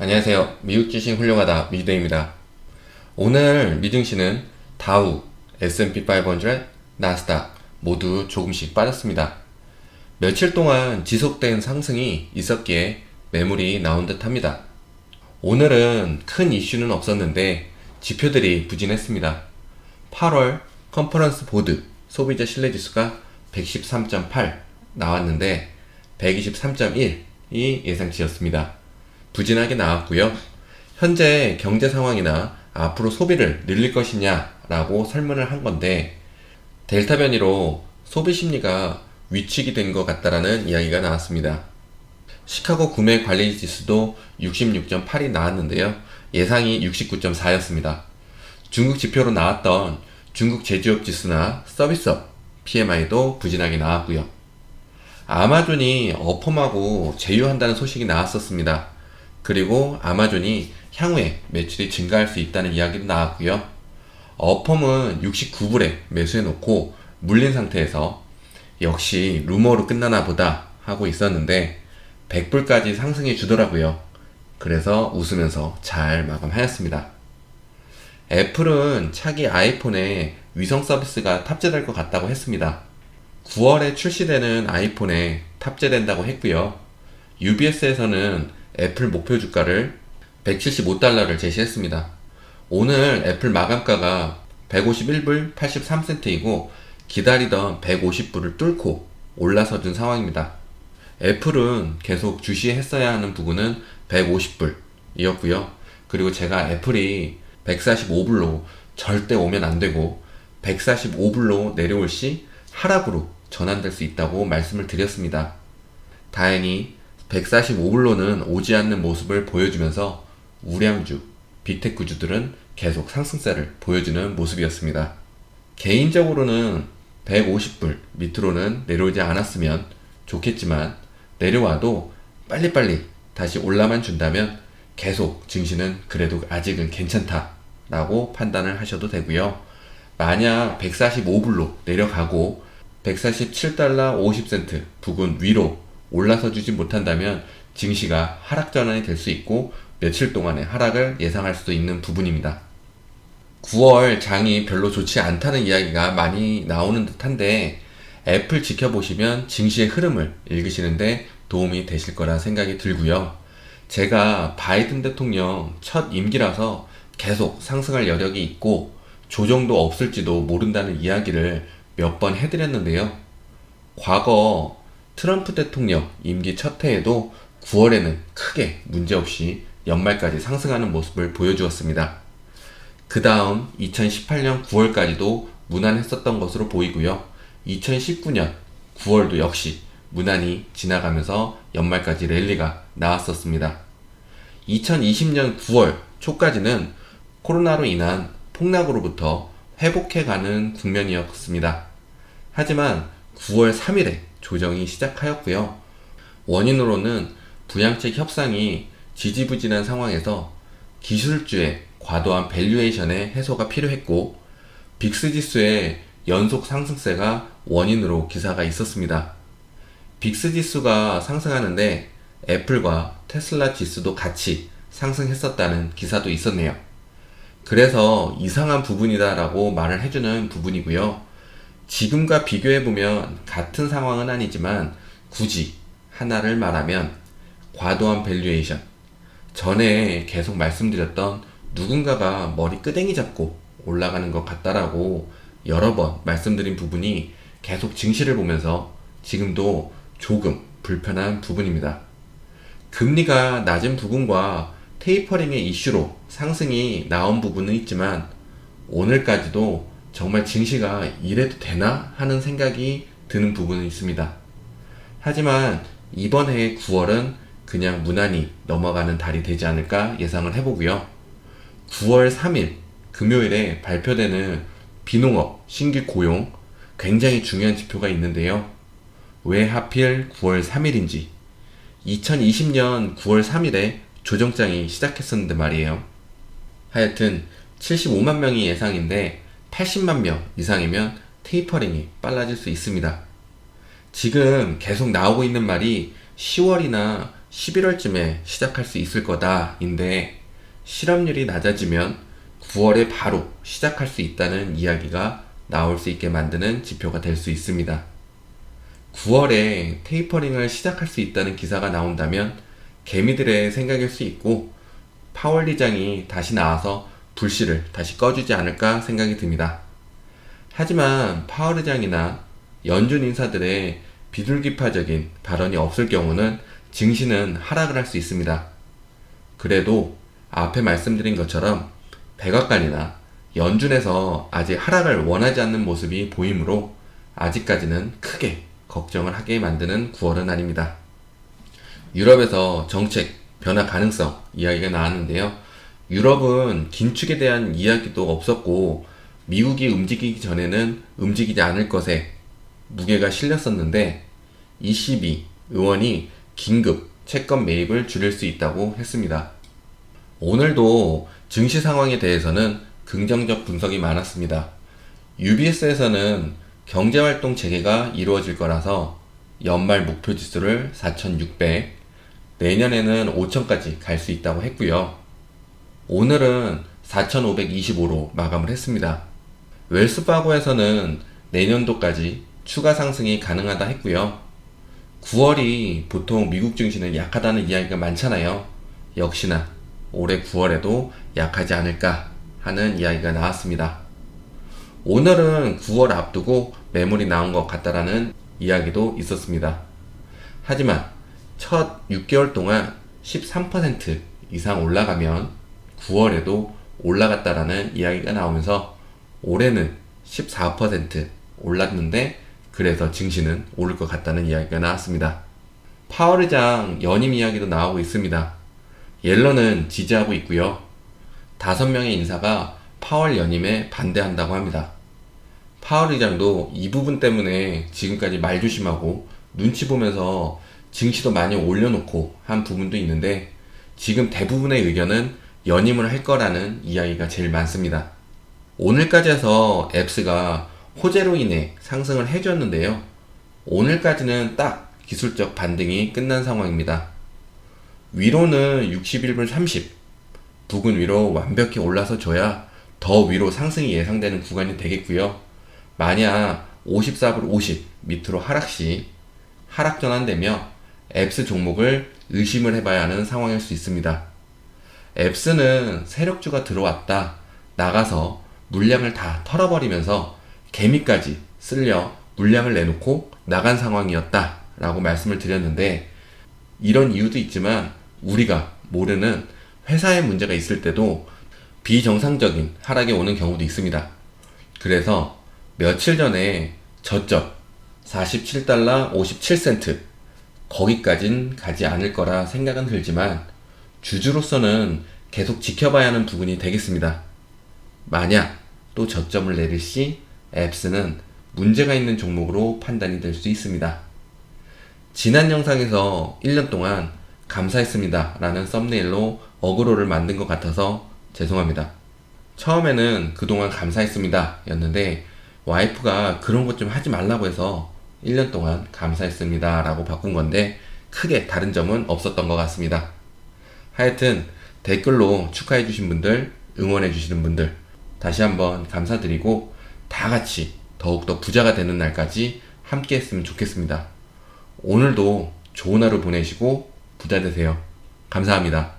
안녕하세요. 미국 주식 훌륭하다 미주대입니다. 오늘 미증시는 다우, S&P 500, 나스닥 모두 조금씩 빠졌습니다. 며칠 동안 지속된 상승이 있었기에 매물이 나온 듯 합니다. 오늘은 큰 이슈는 없었는데 지표들이 부진했습니다. 8월 컨퍼런스 보드 소비자 신뢰지수가 113.8 나왔는데 123.1이 예상치였습니다. 부진하게 나왔고요. 현재 경제 상황이나 앞으로 소비를 늘릴 것이냐라고 설문을 한 건데 델타 변이로 소비 심리가 위축이 된 것 같다라는 이야기가 나왔습니다. 시카고 구매 관리 지수도 66.8이 나왔는데요. 예상이 69.4였습니다. 중국 지표로 나왔던 중국 제조업 지수나 서비스업 PMI도 부진하게 나왔고요. 아마존이 어펌하고 제휴한다는 소식이 나왔었습니다. 그리고 아마존이 향후에 매출이 증가할 수 있다는 이야기도 나왔고요. 어펌은 69불에 매수해 놓고 물린 상태에서 역시 루머로 끝나나 보다 하고 있었는데 100불까지 상승해 주더라고요. 그래서 웃으면서 잘 마감하였습니다. 애플은 차기 아이폰에 위성 서비스가 탑재될 것 같다고 했습니다. 9월에 출시되는 아이폰에 탑재된다고 했고요. UBS에서는 애플 목표 주가를 175달러를 제시했습니다. 오늘 애플 마감가가 151불 83센트이고 기다리던 150불을 뚫고 올라서준 상황입니다. 애플은 계속 주시했어야 하는 부분은 150불이었고요. 그리고 제가 애플이 145불로 절대 오면 안 되고 145불로 내려올 시 하락으로 전환될 수 있다고 말씀을 드렸습니다. 다행히 145불로는 오지 않는 모습을 보여주면서 우량주, 빅테크주들은 계속 상승세를 보여주는 모습이었습니다. 개인적으로는 150불 밑으로는 내려오지 않았으면 좋겠지만 내려와도 빨리빨리 다시 올라만 준다면 계속 증시는 그래도 아직은 괜찮다라고 판단을 하셔도 되고요. 만약 145불로 내려가고 147달러 50센트 부근 위로 올라서 주지 못한다면 증시가 하락 전환이 될 수 있고 며칠 동안의 하락을 예상할 수도 있는 부분입니다. 9월 장이 별로 좋지 않다는 이야기가 많이 나오는 듯한데 애플 지켜보시면 증시의 흐름을 읽으시는데 도움이 되실 거라 생각이 들고요. 제가 바이든 대통령 첫 임기라서 계속 상승할 여력이 있고 조정도 없을지도 모른다는 이야기를 몇 번 해드렸는데요. 과거 트럼프 대통령 임기 첫 해에도 9월에는 크게 문제없이 연말까지 상승하는 모습을 보여주었습니다. 그 다음 2018년 9월까지도 무난했었던 것으로 보이고요. 2019년 9월도 역시 무난히 지나가면서 연말까지 랠리가 나왔었습니다. 2020년 9월 초까지는 코로나로 인한 폭락으로부터 회복해가는 국면이었습니다. 하지만 9월 3일에 조정이 시작하였고요. 원인으로는 부양책 협상이 지지부진한 상황에서 기술주의 과도한 밸류에이션의 해소가 필요했고 빅스 지수의 연속 상승세가 원인으로 기사가 있었습니다. 빅스 지수가 상승하는데 애플과 테슬라 지수도 같이 상승했었다는 기사도 있었네요. 그래서 이상한 부분이다라고 말을 해주는 부분이고요. 지금과 비교해보면 같은 상황은 아니지만 굳이 하나를 말하면 과도한 밸류에이션, 전에 계속 말씀드렸던 누군가가 머리 끄댕이 잡고 올라가는 것 같다라고 여러 번 말씀드린 부분이 계속 증시를 보면서 지금도 조금 불편한 부분입니다. 금리가 낮은 부분과 테이퍼링의 이슈로 상승이 나온 부분은 있지만 오늘까지도 정말 증시가 이래도 되나 하는 생각이 드는 부분은 있습니다. 하지만 이번 해 9월은 그냥 무난히 넘어가는 달이 되지 않을까 예상을 해보고요. 9월 3일 금요일에 발표되는 비농업 신규 고용 굉장히 중요한 지표가 있는데요. 왜 하필 9월 3일인지 2020년 9월 3일에 조정장이 시작했었는데 말이에요. 하여튼 75만 명이 예상인데 80만 명 이상이면 테이퍼링이 빨라질 수 있습니다. 지금 계속 나오고 있는 말이 10월이나 11월쯤에 시작할 수 있을 거다인데 실업률이 낮아지면 9월에 바로 시작할 수 있다는 이야기가 나올 수 있게 만드는 지표가 될 수 있습니다. 9월에 테이퍼링을 시작할 수 있다는 기사가 나온다면 개미들의 생각일 수 있고 파월 의장이 다시 나와서 불씨를 다시 꺼주지 않을까 생각이 듭니다. 하지만 파월 의장이나 연준 인사들의 비둘기파적인 발언이 없을 경우는 증시는 하락을 할 수 있습니다. 그래도 앞에 말씀드린 것처럼 백악관이나 연준에서 아직 하락을 원하지 않는 모습이 보이므로 아직까지는 크게 걱정을 하게 만드는 9월은 아닙니다. 유럽에서 정책 변화 가능성 이야기가 나왔는데요. 유럽은 긴축에 대한 이야기도 없었고 미국이 움직이기 전에는 움직이지 않을 것에 무게가 실렸었는데 ECB 의원이 긴급 채권 매입을 줄일 수 있다고 했습니다. 오늘도 증시 상황에 대해서는 긍정적 분석이 많았습니다. UBS에서는 경제활동 재개가 이루어질 거라서 연말 목표 지수를 4,600, 내년에는 5,000까지 갈 수 있다고 했고요. 오늘은 4,525로 마감을 했습니다. 웰스파고에서는 내년도까지 추가 상승이 가능하다 했고요. 9월이 보통 미국 증시는 약하다는 이야기가 많잖아요. 역시나 올해 9월에도 약하지 않을까 하는 이야기가 나왔습니다. 오늘은 9월 앞두고 매물이 나온 것 같다라는 이야기도 있었습니다. 하지만 첫 6개월 동안 13% 이상 올라가면 9월에도 올라갔다라는 이야기가 나오면서 올해는 14% 올랐는데 그래서 증시는 오를 것 같다는 이야기가 나왔습니다. 파월 의장 연임 이야기도 나오고 있습니다. 옐런은 지지하고 있고요. 5명의 인사가 파월 연임에 반대한다고 합니다. 파월 의장도 이 부분 때문에 지금까지 말조심하고 눈치 보면서 증시도 많이 올려놓고 한 부분도 있는데 지금 대부분의 의견은 연임을 할 거라는 이야기가 제일 많습니다. 오늘까지 해서 앱스가 호재로 인해 상승을 해줬는데요. 오늘까지는 딱 기술적 반등이 끝난 상황입니다. 위로는 61불 30, 부근 위로 완벽히 올라서 줘야 더 위로 상승이 예상되는 구간이 되겠고요. 만약 54불 50 밑으로 하락 시 하락 전환되며 앱스 종목을 의심을 해봐야 하는 상황일 수 있습니다. 앱스는 세력주가 들어왔다 나가서 물량을 다 털어버리면서 개미까지 쓸려 물량을 내놓고 나간 상황이었다 라고 말씀을 드렸는데 이런 이유도 있지만 우리가 모르는 회사에 문제가 있을 때도 비정상적인 하락이 오는 경우도 있습니다. 그래서 며칠 전에 저점 47달러 57센트 거기까진 가지 않을 거라 생각은 들지만 주주로서는 계속 지켜봐야 하는 부분이 되겠습니다. 만약 또 저점을 내릴 시 앱스는 문제가 있는 종목으로 판단이 될 수 있습니다. 지난 영상에서 1년 동안 감사했습니다 라는 썸네일로 어그로를 만든 것 같아서 죄송합니다. 처음에는 그동안 감사했습니다 였는데 와이프가 그런 것 좀 하지 말라고 해서 1년 동안 감사했습니다 라고 바꾼 건데 크게 다른 점은 없었던 것 같습니다. 하여튼 댓글로 축하해 주신 분들, 응원해 주시는 분들 다시 한번 감사드리고 다 같이 더욱더 부자가 되는 날까지 함께 했으면 좋겠습니다. 오늘도 좋은 하루 보내시고 부자 되세요. 감사합니다.